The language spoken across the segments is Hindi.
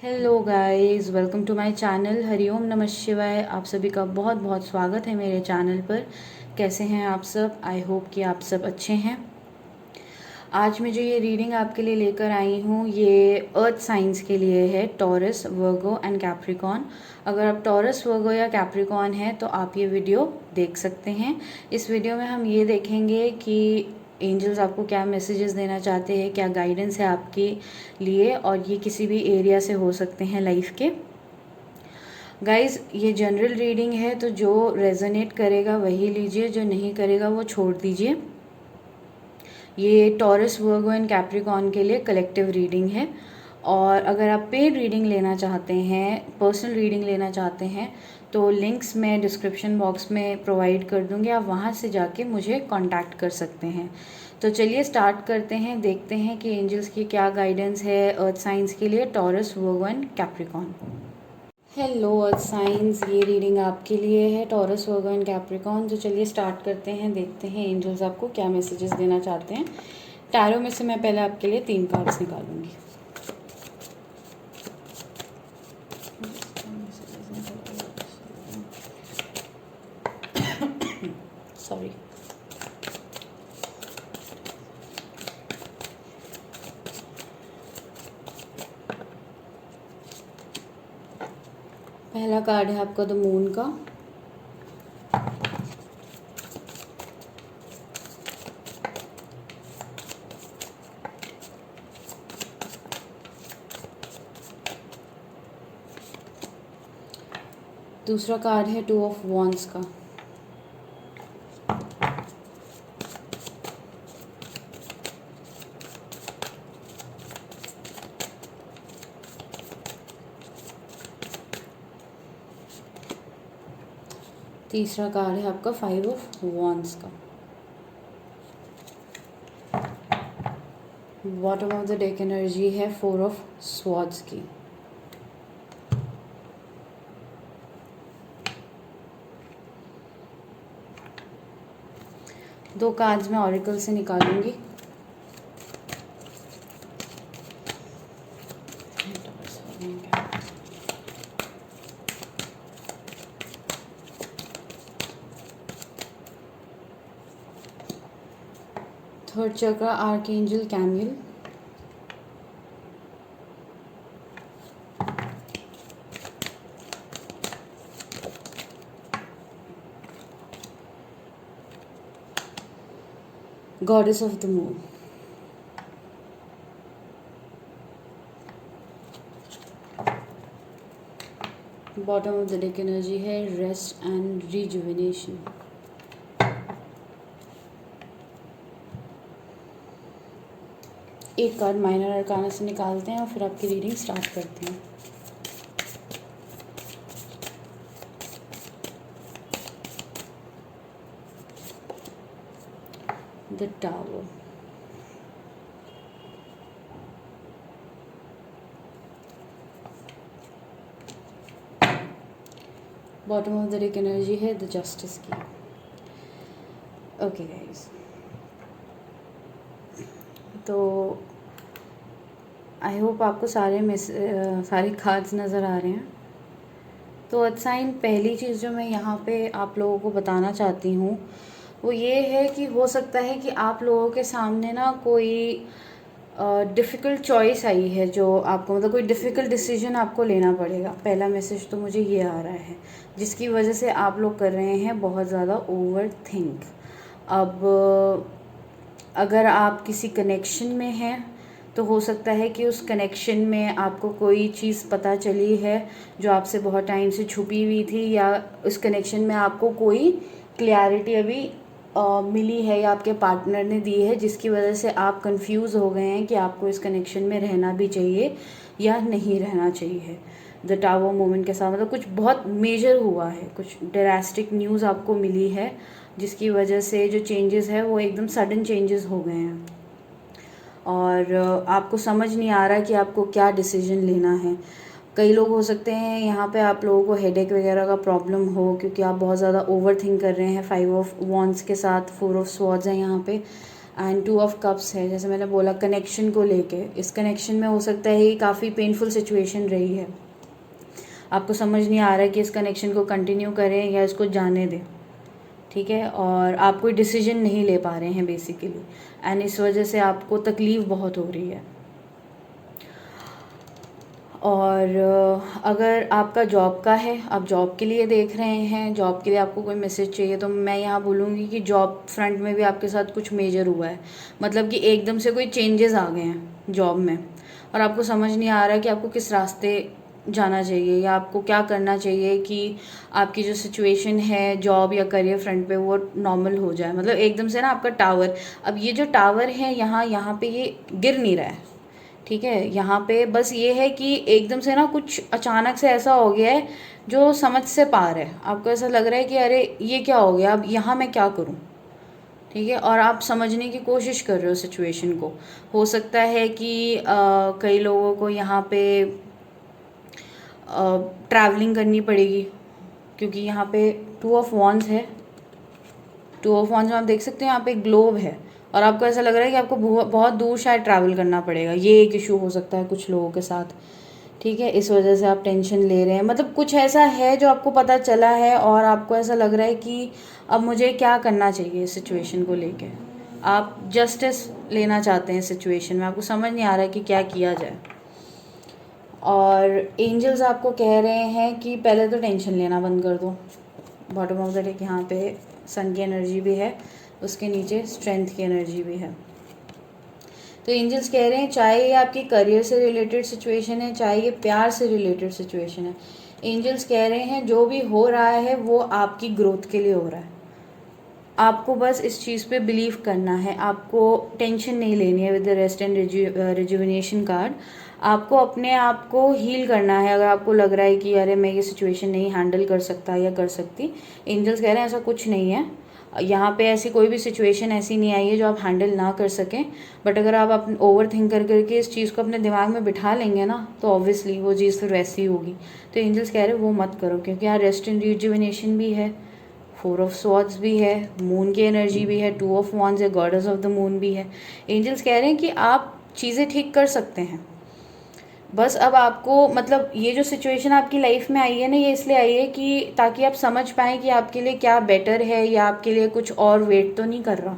Hello guys, welcome to my channel. हरिओम नमः शिवाय। आप सभी का बहुत बहुत स्वागत है मेरे चैनल पर। कैसे हैं आप सब? आई होप कि आप सब अच्छे हैं। आज मैं जो ये रीडिंग आपके लिए लेकर आई हूँ ये अर्थ साइंस के लिए है, टॉरस, वर्गो एंड कैप्रिकॉन। अगर आप टॉरस, वर्गो या कैप्रिकॉन हैं तो आप ये वीडियो देख सकते हैं। इस वीडियो में हम ये देखेंगे कि एंजल्स आपको क्या मैसेजेस देना चाहते हैं, क्या गाइडेंस है आपके लिए, और ये किसी भी एरिया से हो सकते हैं लाइफ के। गाइज, ये जनरल रीडिंग है तो जो रेजोनेट करेगा वही लीजिए, जो नहीं करेगा वो छोड़ दीजिए। ये टॉरस, वर्गो एंड कैप्रिकॉन के लिए कलेक्टिव रीडिंग है। और अगर आप पेड रीडिंग लेना चाहते हैं, पर्सनल रीडिंग लेना चाहते हैं, तो लिंक्स मैं डिस्क्रिप्शन बॉक्स में प्रोवाइड कर दूँगी, आप वहाँ से जाके मुझे कांटेक्ट कर सकते हैं। तो चलिए स्टार्ट करते हैं, देखते हैं कि एंजल्स की क्या गाइडेंस है अर्थ साइंस के लिए, taurus, Virgo and Capricorn. Hello earth science, ये रीडिंग आपके लिए है, टॉरस, वर्गो एंड कैप्रिकॉन। तो चलिए स्टार्ट करते हैं, देखते हैं एंजल्स आपको क्या मैसेजेस देना चाहते हैं। टैरो में से मैं पहले आपके लिए 3 कार्ड्स निकालूंगी। सॉरी। पहला कार्ड है आपका द मून का। दूसरा कार्ड है 2 ऑफ वॉन्ड्स का। तीसरा कार्ड है आपका 5 ऑफ वॉन्ड्स का। Bottom of the deck energy है 4 ऑफ स्वॉर्ड्स की। दो कार्ड्स मैं ऑरिकल से निकालूंगी। थर्ड चक्र, archangel camel. Goddess of the moon. Bottom of the deck energy है रेस्ट एंड रिजुविनेशन। एक कार्ड माइनर अरकाना से निकालते हैं और फिर आपकी रीडिंग स्टार्ट करते हैं। The tower. Bottom of the deck energy है द जस्टिस की। ओके गाइस, तो आई होप आपको सारे कार्ड्स नज़र आ रहे हैं। तो अर्थ साइन, पहली चीज़ जो मैं यहाँ पे आप लोगों को बताना चाहती हूँ वो ये है कि हो सकता है कि आप लोगों के सामने ना कोई डिफ़िकल्ट चॉइस आई है, जो आपको मतलब कोई डिफ़िकल्ट डिसीजन आपको लेना पड़ेगा। पहला मैसेज तो मुझे ये आ रहा है, जिसकी वजह से आप लोग कर रहे हैं बहुत ज़्यादा ओवर थिंक। अब अगर आप किसी कनेक्शन में हैं तो हो सकता है कि उस कनेक्शन में आपको कोई चीज़ पता चली है जो आपसे बहुत टाइम से छुपी हुई थी, या उस कनेक्शन में आपको कोई क्लैरिटी अभी मिली है या आपके पार्टनर ने दी है, जिसकी वजह से आप कंफ्यूज हो गए हैं कि आपको इस कनेक्शन में रहना भी चाहिए या नहीं रहना चाहिए। द टावर मोमेंट के साथ मतलब कुछ बहुत मेजर हुआ है, कुछ ड्रास्टिक न्यूज़ आपको मिली है, जिसकी वजह से जो चेंजेस है वो एकदम सडन चेंजेस हो गए हैं और आपको समझ नहीं आ रहा कि आपको क्या डिसीजन लेना है। कई लोग हो सकते हैं यहाँ पे आप लोगों को हेडेक वगैरह का प्रॉब्लम हो, क्योंकि आप बहुत ज़्यादा ओवर थिंक कर रहे हैं। 5 ऑफ वॉन्ड्स के साथ 4 ऑफ स्वॉर्ड्स है यहाँ पे। एंड 2 ऑफ कप्स है, जैसे मैंने बोला कनेक्शन को लेके। इस कनेक्शन में हो सकता है ये काफ़ी पेनफुल सिचुएशन रही है, आपको समझ नहीं आ रहा है कि इस कनेक्शन को कंटिन्यू करें या इसको जाने दें, ठीक है। और आप कोई डिसीजन नहीं ले पा रहे हैं बेसिकली, एंड इस वजह से आपको तकलीफ़ बहुत हो रही है। और अगर आपका जॉब का है, आप जॉब के लिए देख रहे हैं, जॉब के लिए आपको कोई मैसेज चाहिए, तो मैं यहाँ बोलूँगी कि जॉब फ्रंट में भी आपके साथ कुछ मेजर हुआ है, मतलब कि एकदम से कोई चेंजेस आ गए हैं जॉब में और आपको समझ नहीं आ रहा है कि आपको किस रास्ते जाना चाहिए या आपको क्या करना चाहिए कि आपकी जो सिचुएशन है जॉब या करियर फ्रंट पे वो नॉर्मल हो जाए। मतलब एकदम से ना आपका टावर, अब ये जो टावर है यहाँ पे ये गिर नहीं रहा है, ठीक है। यहाँ पे बस ये है कि एकदम से ना कुछ अचानक से ऐसा हो गया है जो समझ से पार है। आपको ऐसा लग रहा है कि अरे ये क्या हो गया, अब यहाँ मैं क्या करूँ, ठीक है। और आप समझने की कोशिश कर रहे हो सिचुएशन को। हो सकता है कि कई लोगों को यहाँ पे ट्रैवलिंग करनी पड़ेगी, क्योंकि यहाँ पे 2 ऑफ वॉन्ड्स है। 2 ऑफ वॉन्ड्स में आप देख सकते हैं यहाँ पे ग्लोब है और आपको ऐसा लग रहा है कि आपको बहुत दूर शायद ट्रैवल करना पड़ेगा। ये एक इशू हो सकता है कुछ लोगों के साथ, ठीक है। इस वजह से आप टेंशन ले रहे हैं, मतलब कुछ ऐसा है जो आपको पता चला है और आपको ऐसा लग रहा है कि अब मुझे क्या करना चाहिए इस सिचुएशन को लेके। आप जस्टिस लेना चाहते हैं सिचुएशन में, आपको समझ नहीं आ रहा है कि क्या किया जाए। और एंजल्स आपको कह रहे हैं कि पहले तो टेंशन लेना बंद कर दो। बॉटम ऑफ द डेक यहाँ पे सन की एनर्जी भी है, उसके नीचे स्ट्रेंथ की एनर्जी भी है। तो एंजल्स कह रहे हैं चाहे ये आपकी करियर से रिलेटेड सिचुएशन है, चाहे ये प्यार से रिलेटेड सिचुएशन है, एंजल्स कह रहे हैं जो भी हो रहा है वो आपकी ग्रोथ के लिए हो रहा है। आपको बस इस चीज़ पे बिलीव करना है, आपको टेंशन नहीं लेनी है। With the rest and rejuvenation card आपको अपने आप को हील करना है। अगर आपको लग रहा है कि अरे मैं ये सिचुएशन नहीं हैंडल कर सकता या कर सकती, एंजल्स कह रहे हैं ऐसा कुछ नहीं है। यहाँ पे ऐसी कोई भी सिचुएशन ऐसी नहीं आई है जो आप हैंडल ना कर सकें। बट अगर आप अपने ओवर थिंक करके इस चीज़ को अपने दिमाग में बिठा लेंगे ना, तो ऑब्वियसली वो चीज़ फिर वैसी ही होगी। तो एंजल्स कह रहे हैं वो मत करो, क्योंकि यहाँ रेस्ट एंड रिजुविनेशन भी है, 4 ऑफ स्वॉर्ड्स भी है, मून की एनर्जी भी है, 2 ऑफ वॉन्ड्स है, गॉडेस ऑफ द मून भी है। एंजल्स कह रहे हैं कि आप चीज़ें ठीक कर सकते हैं। बस अब आपको, मतलब ये जो सिचुएशन आपकी लाइफ में आई है ना, ये इसलिए आई है कि ताकि आप समझ पाएँ कि आपके लिए क्या बेटर है या आपके लिए कुछ और वेट तो नहीं कर रहा।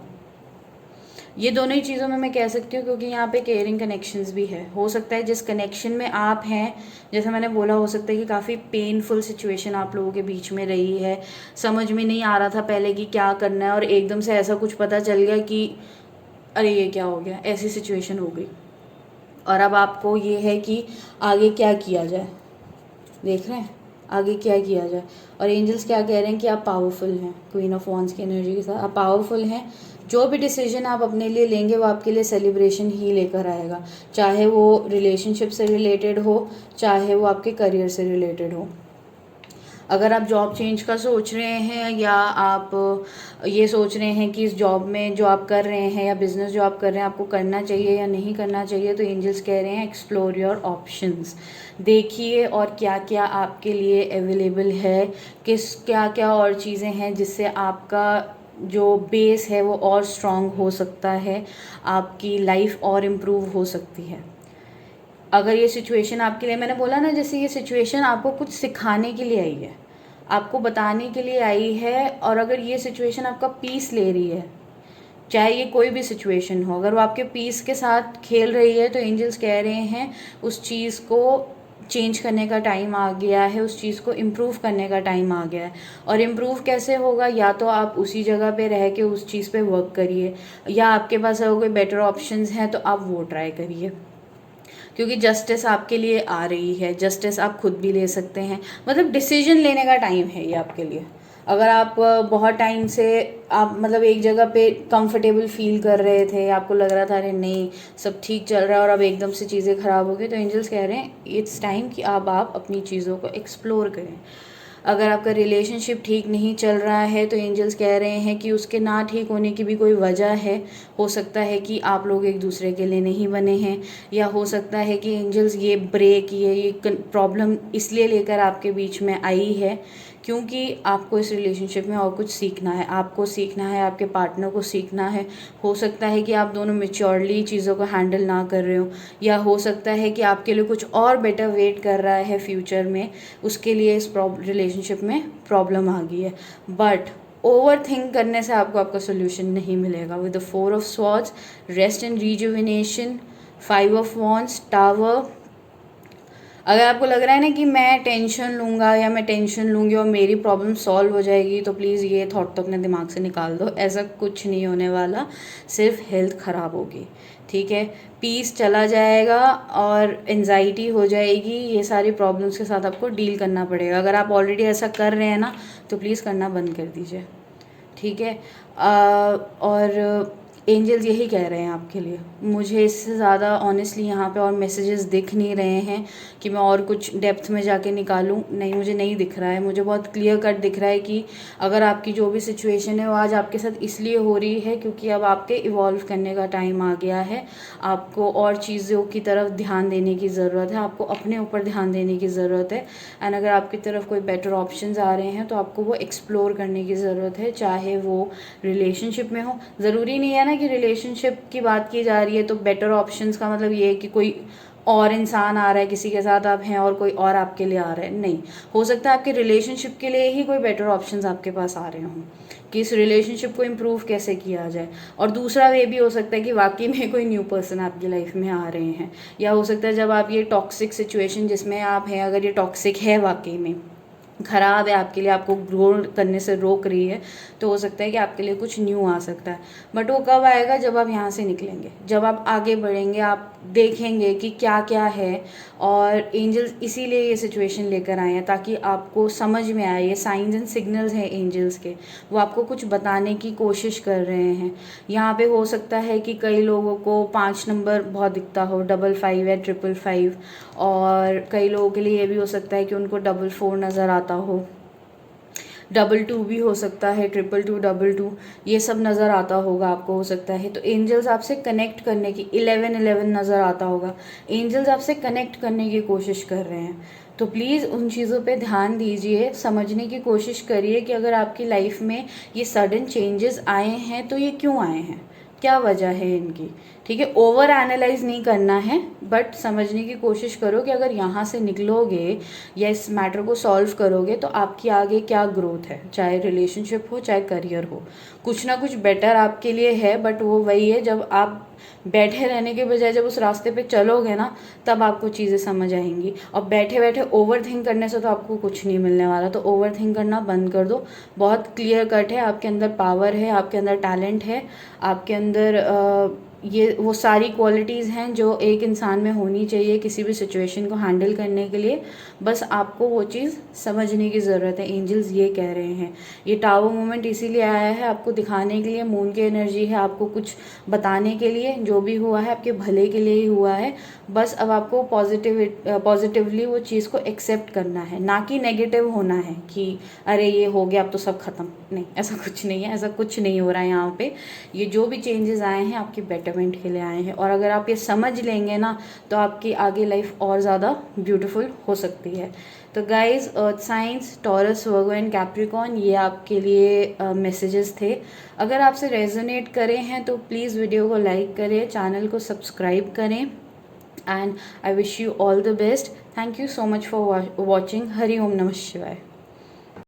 ये दोनों ही चीज़ों में मैं कह सकती हूँ, क्योंकि यहाँ पे केयरिंग कनेक्शंस भी है। हो सकता है जिस कनेक्शन में आप हैं, जैसे मैंने बोला, हो सकता है कि काफ़ी पेनफुल सिचुएशन आप लोगों के बीच में रही है, समझ में नहीं आ रहा था पहले कि क्या करना है और एकदम से ऐसा कुछ पता चल गया कि अरे ये क्या हो गया, ऐसी सिचुएशन हो गई। और अब आपको ये है कि आगे क्या किया जाए, देख रहे हैं आगे क्या किया जाए। और एंजल्स क्या कह रहे हैं कि आप पावरफुल हैं, क्वीन ऑफ वॉन्ड्स की एनर्जी के साथ आप पावरफुल हैं। जो भी डिसीजन आप अपने लिए लेंगे वो आपके लिए सेलिब्रेशन ही लेकर आएगा, चाहे वो रिलेशनशिप से रिलेटेड हो, चाहे वो आपके करियर से रिलेटेड हो। अगर आप जॉब चेंज का सोच रहे हैं या आप ये सोच रहे हैं कि इस जॉब में जो आप कर रहे हैं या बिज़नेस जो आप कर रहे हैं आपको करना चाहिए या नहीं करना चाहिए, तो एंजल्स कह रहे हैं एक्सप्लोर योर ऑप्शंस। देखिए और क्या क्या आपके लिए अवेलेबल है, क्या क्या और चीज़ें हैं जिससे आपका जो बेस है वो और स्ट्रॉन्ग हो सकता है, आपकी लाइफ और इम्प्रूव हो सकती है। अगर ये सिचुएशन आपके लिए, मैंने बोला ना, जैसे ये सिचुएशन आपको कुछ सिखाने के लिए आई है, आपको बताने के लिए आई है। और अगर ये सिचुएशन आपका पीस ले रही है, चाहे ये कोई भी सिचुएशन हो, अगर वो आपके पीस के साथ खेल रही है, तो एंजल्स कह रहे हैं उस चीज़ को चेंज करने का टाइम आ गया है, उस चीज़ को इम्प्रूव करने का टाइम आ गया है। और इम्प्रूव कैसे होगा, या तो आप उसी जगह पे रह के उस चीज़ पे वर्क करिए, या आपके पास अगर कोई बेटर ऑप्शंस हैं तो आप वो ट्राई करिए, क्योंकि जस्टिस आपके लिए आ रही है। जस्टिस आप खुद भी ले सकते हैं, मतलब डिसीजन लेने का टाइम है ये आपके लिए। अगर आप बहुत टाइम से आप मतलब एक जगह पे कंफर्टेबल फील कर रहे थे, आपको लग रहा था अरे नहीं सब ठीक चल रहा है, और अब एकदम से चीज़ें ख़राब हो गई, तो एंजल्स कह रहे हैं इट्स टाइम कि अब आप अपनी चीज़ों को एक्सप्लोर करें। अगर आपका रिलेशनशिप ठीक नहीं चल रहा है, तो एंजल्स कह रहे हैं कि उसके ना ठीक होने की भी कोई वजह है। हो सकता है कि आप लोग एक दूसरे के लिए नहीं बने हैं, या हो सकता है कि एंजल्स ये प्रॉब्लम इसलिए लेकर आपके बीच में आई है क्योंकि आपको इस रिलेशनशिप में और कुछ सीखना है, आपको सीखना है, आपके पार्टनर को सीखना है। हो सकता है कि आप दोनों मेच्योरली चीज़ों को हैंडल ना कर रहे हो, या हो सकता है कि आपके लिए कुछ और बेटर वेट कर रहा है फ्यूचर में, उसके लिए इस रिलेशनशिप में प्रॉब्लम आ गई है। बट ओवर थिंक करने से आपको आपका सोल्यूशन नहीं मिलेगा। With the 4 of swords, rest and rejuvenation, 5 of wands, tower. अगर आपको लग रहा है ना कि मैं टेंशन लूँगा या मैं टेंशन लूँगी और मेरी प्रॉब्लम सॉल्व हो जाएगी, तो प्लीज़ ये थॉट तो अपने दिमाग से निकाल दो। ऐसा कुछ नहीं होने वाला, सिर्फ हेल्थ ख़राब होगी, ठीक है। पीस चला जाएगा और एंजाइटी हो जाएगी। ये सारी प्रॉब्लम्स के साथ आपको डील करना पड़ेगा। अगर आप ऑलरेडी ऐसा कर रहे हैं ना, तो प्लीज़ करना बंद कर दीजिए, ठीक है। और एंजल्स यही कह रहे हैं आपके लिए। मुझे इससे ज़्यादा ऑनेस्टली यहाँ पे और मैसेजेस दिख नहीं रहे हैं कि मैं और कुछ डेप्थ में जाके निकालूँ। नहीं, मुझे नहीं दिख रहा है। मुझे बहुत क्लियर कट दिख रहा है कि अगर आपकी जो भी सिचुएशन है वो आज आपके साथ इसलिए हो रही है क्योंकि अब आपके इवॉल्व करने का टाइम आ गया है। आपको और चीज़ों की तरफ ध्यान देने की ज़रूरत है, आपको अपने ऊपर ध्यान देने की ज़रूरत है। एंड अगर आपकी तरफ कोई बेटर ऑप्शंस आ रहे हैं तो आपको वो एक्सप्लोर करने की ज़रूरत है, चाहे वो रिलेशनशिप में हो। ज़रूरी नहीं है ना कि रिलेशनशिप की बात की जा रही है तो बेटर ऑप्शंस का मतलब ये है कि कोई और इंसान आ रहा है, किसी के साथ आप हैं और कोई और आपके लिए आ रहा है। नहीं, हो सकता है आपके रिलेशनशिप के लिए ही कोई बेटर ऑप्शंस आपके पास आ रहे हों कि इस रिलेशनशिप को इम्प्रूव कैसे किया जाए। और दूसरा वे भी हो सकता है कि वाकई में कोई न्यू पर्सन आपकी लाइफ में आ रहे हैं, या हो सकता है जब आप ये टॉक्सिक सिचुएशन जिसमें आप हैं, अगर ये टॉक्सिक है, वाकई में ख़राब है आपके लिए, आपको ग्रो करने से रोक रही है, तो हो सकता है कि आपके लिए कुछ न्यू आ सकता है। बट वो कब आएगा? जब आप यहाँ से निकलेंगे, जब आप आगे बढ़ेंगे, आप देखेंगे कि क्या क्या है। और एंजल्स इसीलिए ये सिचुएशन लेकर आए हैं ताकि आपको समझ में आए। ये साइंस एंड सिग्नल्स हैं एंजल्स के, वो आपको कुछ बताने की कोशिश कर रहे हैं। यहाँ पे हो सकता है कि कई लोगों को 5 नंबर बहुत दिखता हो, 55 या 555, और कई लोगों के लिए ये भी हो सकता है कि उनको 44 नज़र आता हो, 22 भी हो सकता है, 222, 22, ये सब नज़र आता होगा आपको, हो सकता है। तो एंजल्स आपसे कनेक्ट करने की, 1111 नज़र आता होगा। एंजल्स आपसे कनेक्ट करने की कोशिश कर रहे हैं। तो प्लीज़ उन चीज़ों पे ध्यान दीजिए, समझने की कोशिश करिए कि अगर आपकी लाइफ में ये सडन चेंजेस आए हैं तो ये क्यों आए हैं, क्या वजह है इनकी, ठीक है। ओवर एनालाइज नहीं करना है, बट समझने की कोशिश करो कि अगर यहाँ से निकलोगे या इस मैटर को सॉल्व करोगे तो आपकी आगे क्या ग्रोथ है, चाहे रिलेशनशिप हो चाहे करियर हो। कुछ ना कुछ बेटर आपके लिए है, बट वो वही है, जब आप बैठे रहने के बजाय जब उस रास्ते पे चलोगे ना, तब आपको चीज़ें समझ आएंगी। और बैठे बैठे ओवर थिंक करने से तो आपको कुछ नहीं मिलने वाला। तो ओवर थिंक करना बंद कर दो। बहुत क्लियर कट है, आपके अंदर पावर है, आपके अंदर टैलेंट है, आपके अंदर ये वो सारी क्वालिटीज़ हैं जो एक इंसान में होनी चाहिए किसी भी सिचुएशन को हैंडल करने के लिए। बस आपको वो चीज़ समझने की ज़रूरत है। एंजल्स ये कह रहे हैं। ये टावर मोमेंट इसीलिए आया है, आपको दिखाने के लिए। मून की एनर्जी है, आपको कुछ बताने के लिए। जो भी हुआ है आपके भले के लिए ही हुआ है। बस अब आपको पॉजिटिवली वो चीज़ को एक्सेप्ट करना है, ना कि नेगेटिव होना है कि अरे ये हो गया अब तो सब खत्म। नहीं, ऐसा कुछ नहीं है, ऐसा कुछ नहीं हो रहा है यहाँ पे। ये जो भी चेंजेस आए हैं आपके बेटरमेंट के लिए आए हैं, और अगर आप ये समझ लेंगे ना तो आपकी आगे लाइफ और ज़्यादा ब्यूटीफुल हो सकती है। तो guys, earth science, taurus, Virgo and Capricorn, ये आपके लिए मैसेजेस थे। अगर आपसे रेजोनेट करे हैं तो प्लीज़ वीडियो को लाइक करें, चैनल को सब्सक्राइब करें, and I wish you all the best. Thank you so much for watching. Hari Om नमः शिवाय।